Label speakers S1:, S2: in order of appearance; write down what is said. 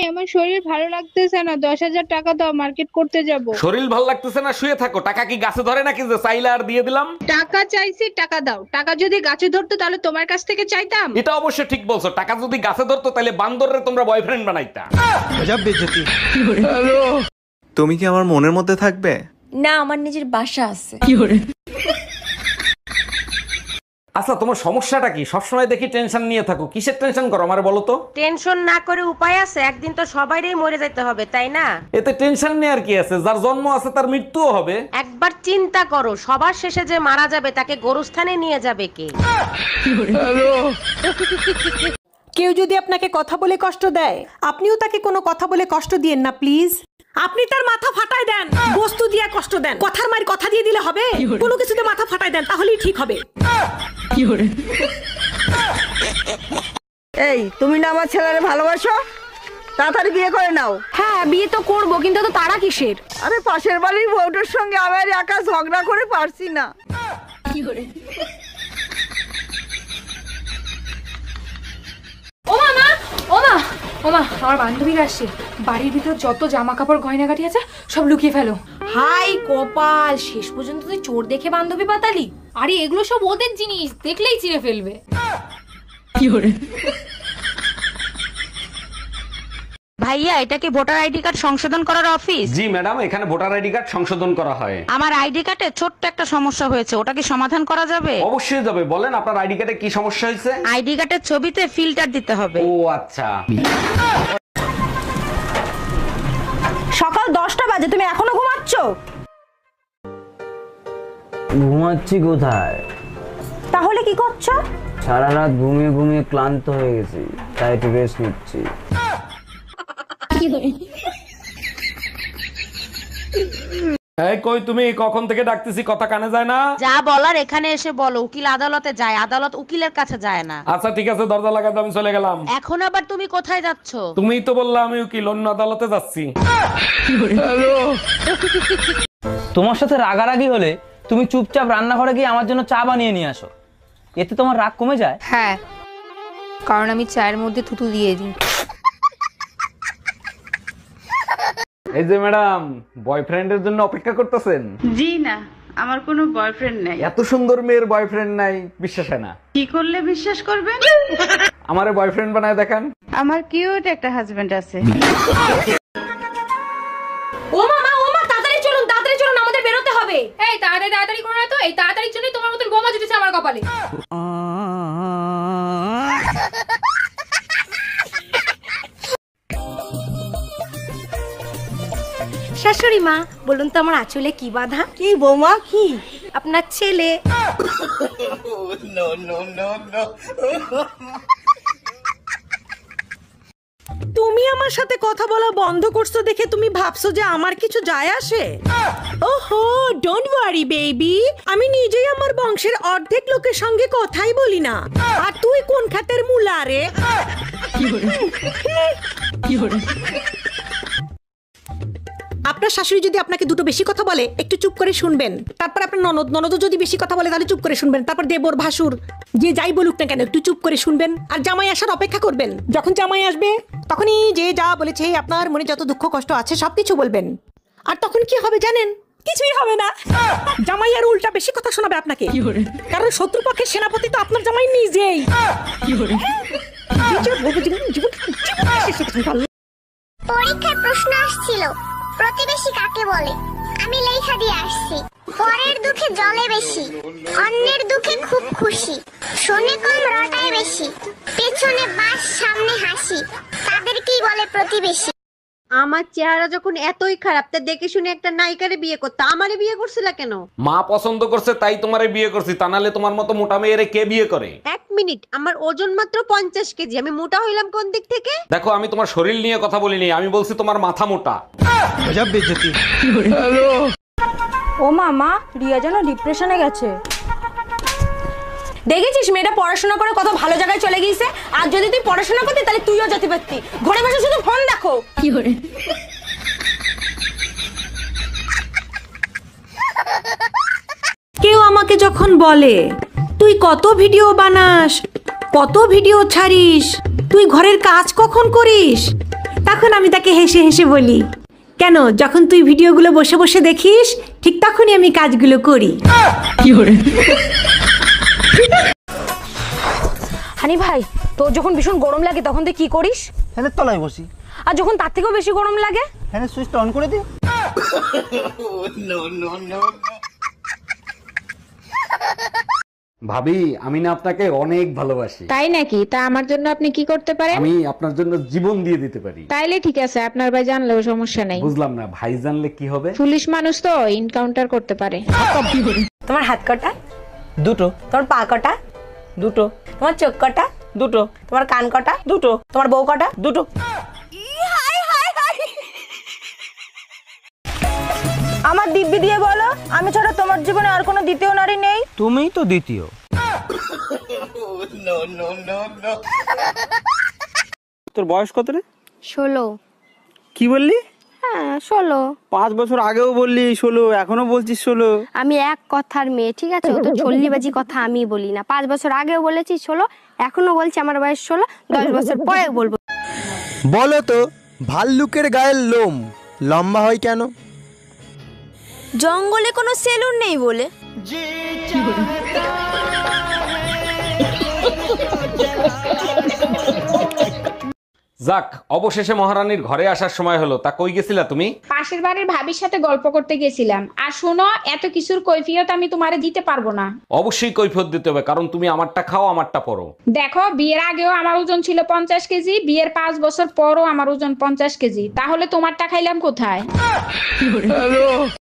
S1: আমার শরীর ভালো লাগতেছে না, 10,000 টাকা দাও, মার্কেট করতে যাব।
S2: শরীর ভালো লাগতেছে না, শুয়ে থাকো। টাকা কি গাছে ধরে নাকি যে চাইলে আর দিয়ে দিলাম?
S1: টাকা চাইছি, টাকা দাও। টাকা যদি গাছে ধরতো তাহলে তোমার কাছ থেকে চাইতাম?
S2: এটা অবশ্য ঠিক বলছো, টাকা যদি গাছে ধরতো তাহলে বান্দররে তোমরা বয়ফ্রেন্ড বানাইতা।
S3: তুমি কি আমার মনের মধ্যে থাকবে?
S4: না, আমার নিজের বাসা আছে।
S2: আচ্ছা, তোমার সমস্যাটা কি? সবসময় দেখি টেনশন নিয়ে থাকো, কিসের টেনশন করো আমারে বলো তো?
S5: টেনশন না করে উপায় আছে? একদিন তো সবাইরই মরে যেতে হবে, তাই না?
S2: এতে টেনশন নেই আর কি আছে, যার জন্ম আছে তার মৃত্যুও হবে।
S5: একবার চিন্তা করো, সবার শেষে যে মারা যাবে তাকে গোরস্থানে নিয়ে যাবে কে?
S6: কেউ যদি আপনাকে কথা বলে কষ্ট দেয়, আপনিও তাকে কোনো কথা বলে কষ্ট দিয়েন না প্লিজ। আপনি তার মাথা ফাটায় দেন, বস্তু দিয়ে কষ্ট দেন। কথার মায়ের কথা দিয়ে দিলে হবে? কোনো কিছুতে মাথা ফাটায় দেন, তাহলেই ঠিক হবে।
S7: এই, তুমি না আমার ছেলেরে ভালোবাসো? তাড়াতাড়ি বিয়ে করে নাও।
S6: হ্যাঁ, বিয়ে তো করবো, কিন্তু তো তারা কিসের?
S7: আরে পাশের বাড়ির বউটার সঙ্গে আমি আর একা ঝগড়া করে পারছি না।
S8: ওমা, আমার বান্ধবীরা আসছে। বাড়ির ভিতর যত জামা কাপড় গয়নাগাটি আছে সব লুকিয়ে ফেলো।
S4: হাই কপাল, শেষ পর্যন্ত তুই চোর দেখে বান্ধবী পাতালি।
S8: আরে এগুলো সব ওদের জিনিস, দেখলেই চিড়ে ফেলবে।
S5: ভাইয়া, এটা কি ভোটার আইডি কার্ড সংশোধন করার অফিস?
S2: জি ম্যাডাম, এখানে ভোটার আইডি কার্ড সংশোধন করা হয়।
S5: আমার আইডি কার্ডে ছোট্ট একটা সমস্যা হয়েছে, ওটা কি সমাধান করা যাবে?
S2: অবশ্যই যাবে, বলেন আপনার আইডি কার্ডে কি সমস্যা হয়েছে?
S5: আইডি কার্ডের ছবিতে ফিল্টার দিতে হবে।
S2: ও আচ্ছা।
S6: সকাল 10টা বাজে, তুমি এখনো ঘুমাচ্ছ?
S9: ঘুমাচ্ছি কোথায়?
S6: তাহলে কি করছো?
S9: সারা রাত ঘুমিয়ে ঘুমিয়ে ক্লান্ত হয়ে গেছি, তাই একটু রেস্ট নিচ্ছি।
S2: এই কই তুমি? কখন থেকে ডাকতেছি, কথা কানে যায় না?
S5: যা বলার এখানে এসে বলো। উকিল আদালতে যায়, আদালত উকিলের কাছে যায় না।
S2: আচ্ছা ঠিক আছে, দরজা লাগাতে আমি চলে গেলাম।
S5: এখন আবার তুমি কোথায় যাচ্ছ?
S2: তুমিই তো বললা আমি উকিল, অন্য আদালতে যাচ্ছি।
S9: তোমার সাথে রাগারাগি হলে তুমি চুপচাপ রান্নাঘরে গিয়ে আমার জন্য চা বানিয়ে নিয়ে আসো, এতে তোমার রাগ কমে যায়।
S8: হ্যাঁ, কারণ আমি চায়ের মধ্যে থুতু দিয়ে দিই।
S2: এই যে ম্যাডাম, বয়ফ্রেন্ডের জন্য অপেক্ষা করতেছেন?
S10: জি না, আমার কোনো বয়ফ্রেন্ড নাই।
S2: এত সুন্দর মেয়ের বয়ফ্রেন্ড নাই, বিশ্বাস হয় না।
S10: কি করলে বিশ্বাস করবেন?
S2: আমারে বয়ফ্রেন্ড বানায় দেখান।
S10: আমার কিউট একটা হাজবেন্ড আছে।
S4: ও মা, তাড়াতাড়ি চলুন, আমাদের বেরোতে হবে।
S8: এই তাড়াতাড়ি করো না তো, এই তাড়াতাড়ির জন্যই তোমার মতন বোমা জুটেছে আমার কপালে।
S4: শাশুড়ি মা, বলুন তো আমার আঁচলে কি বাঁধা?
S7: কি বৌমা, কি?
S4: আপনার ছেলে।
S6: তুমি আমার সাথে কথা বলা বন্ধ করছো দেখে তুমি ভাবছো যে আমার কিছু যায় আসে? ওহো, ডোন্ট ওয়ারি বেবি, আমি নিজেই আমার বংশের অর্ধেক লোকের সঙ্গে কথাই বলি না। আর তুই কোন খাতের মুলা রে? আপনার শাশুড়ি যদি আপনাকে দুটো বেশি কথা বলে, একটু চুপ করে শুনবেন। তারপর আপনার ননদও যদি বেশি কথা বলে, তাহলে চুপ করে শুনবেন। তারপর দেবর, ভাসুর, যে যাই বলুক না কেন, একটু চুপ করে শুনবেন। আর জামাই আসার অপেক্ষা করবেন। যখন জামাই আসবে তখনই যে যা বলেছে, আপনার মনে যত দুঃখ কষ্ট আছে সবকিছু বলবেন। আর তখন কি হবে জানেন? কিছুই হবে না। জামাই আর উল্টা বেশি কথা শোনাবে আপনাকে, কারণ শত্রুপক্ষের সেনাপতি তো আপনার জামাই নিজেই।
S11: পরীক্ষায় প্রশ্ন আসছিল, প্রতিবেশী কাকে বলে? আমি লেখা দিয়ে আসছি, পরের দুঃখে জলে বেশি, অন্যের দুঃখে খুব খুশি, শোনে কম রটায় বেশি, পেছনে বাস সামনে হাসি, তাদেরকেই বলে প্রতিবেশী।
S5: আমার চেহারা যখন এতই খারাপ, তা দেখে শুনে একটা নায়িকারে বিয়ে করতে আমারে বিয়ে করছিলা কেন?
S2: মা পছন্দ করছে তাই তোমারে বিয়ে করছি, তা নাহলে তোমার মতো মোটা মেয়েরে কে বিয়ে করে?
S5: এক মিনিট, আমার ওজন মাত্র 50 কেজি, আমি মোটা হইলাম কোন দিক থেকে?
S2: দেখো, আমি তোমার শরীর নিয়ে কথা বলিনি, আমি বলছি তোমার মাথা মোটা।
S4: ও মা, রিয়া যেন ডিপ্রেশনে গেছে। দেখেছিস, মেয়েটা পড়াশোনা করে কত ভালো জায়গায় চলে গিয়েছে। আর যদি তুই পড়াশোনা করতি তাহলে তুইও যেতে পারতি। ঘরে বসে শুধু ফোন দেখো।
S6: কেউ আমাকে যখন বলে তুই কত ভিডিও বানাস, কত ভিডিও ছাড়িস, তুই ঘরের কাজ কখন করিস, তখন আমি তাকে হেসে হেসে বলি, কেন যখন তুই ভিডিওগুলো বসে বসে দেখিস ঠিক তখনই আমি কাজগুলো করি।
S4: হানি ভাই, তোর যখন ভীষণ গরম লাগে তখন তুই কি করিস?
S9: ফ্যানের তলায় বসি।
S4: আর যখন তার থেকেও বেশি গরম লাগে?
S9: ফ্যানের সুইচটা অন করে দিই।
S2: ভাবি আমি না আপনাকে অনেক ভালোবাসি।
S1: তাই নাকি? তা আমার জন্য আপনি কি করতে পারেন?
S2: আমি আপনার জন্য জীবন দিয়ে দিতে পারি।
S1: তাইলে ঠিক আছে, আপনার ভাই জানলেও সমস্যা নাই।
S2: বুঝলাম না, ভাই জানলে কি হবে?
S1: পুলিশ মানুষ তো এনকাউন্টার করতে পারে।
S4: তোমার হাত কটা?
S9: দুটো।
S4: তোমার পা কটা?
S9: দুটো।
S4: তোমার চোখ কটা?
S9: দুটো।
S4: তোমার কান কটা?
S9: দুটো।
S4: তোমার বউ কটা?
S9: দুটো।
S4: আমার দিব্যি দিয়ে বলো, আমি ছাড়া তোমার জীবনে আর কোনো দ্বিতীয় নারী নেই?
S9: তুমিই তো দ্বিতীয়। তোর বয়স কত রে?
S11: 16।
S9: কি বললি?
S11: হ্যাঁ 16।
S9: 5 বছর আগেও বললি 16, এখনো বলছিস 16।
S11: আমি এক কথার মেয়ে, ঠিক আছে? ও তো চল্লিবাজি কথা আমি বলি না। 5 বছর আগেও বলেছি 16, এখনো বলছি আমার বয়স 16, 10 বছর পরে বলবো।
S12: বলো তো, ভাল্লুকের গায়ের লোম লম্বা হয় কেন?
S4: জঙ্গলে কোনো সেলুন নেই বলে।
S2: যাক, অবশেষে মহারানীর ঘরে আসার সময় হলো। তা কই গেছিলা তুমি?
S1: পাশের বাড়ির ভাবির সাথে গল্প করতে গেছিলাম। আর শোনো, এত কিছুর কৈফিয়ত আমি তোমারে দিতে পারবো না।
S2: অবশ্যই কৈফিয়ত দিতে হবে, কারণ তুমি আমারটা খাও আমারটা পরো।
S1: দেখো, বিয়ের আগেও আমার ওজন ছিল 50 কেজি, বিয়ের 5 বছর পরও আমার ওজন 50 কেজি। তাহলে তোমারটা খাইলাম কোথায়?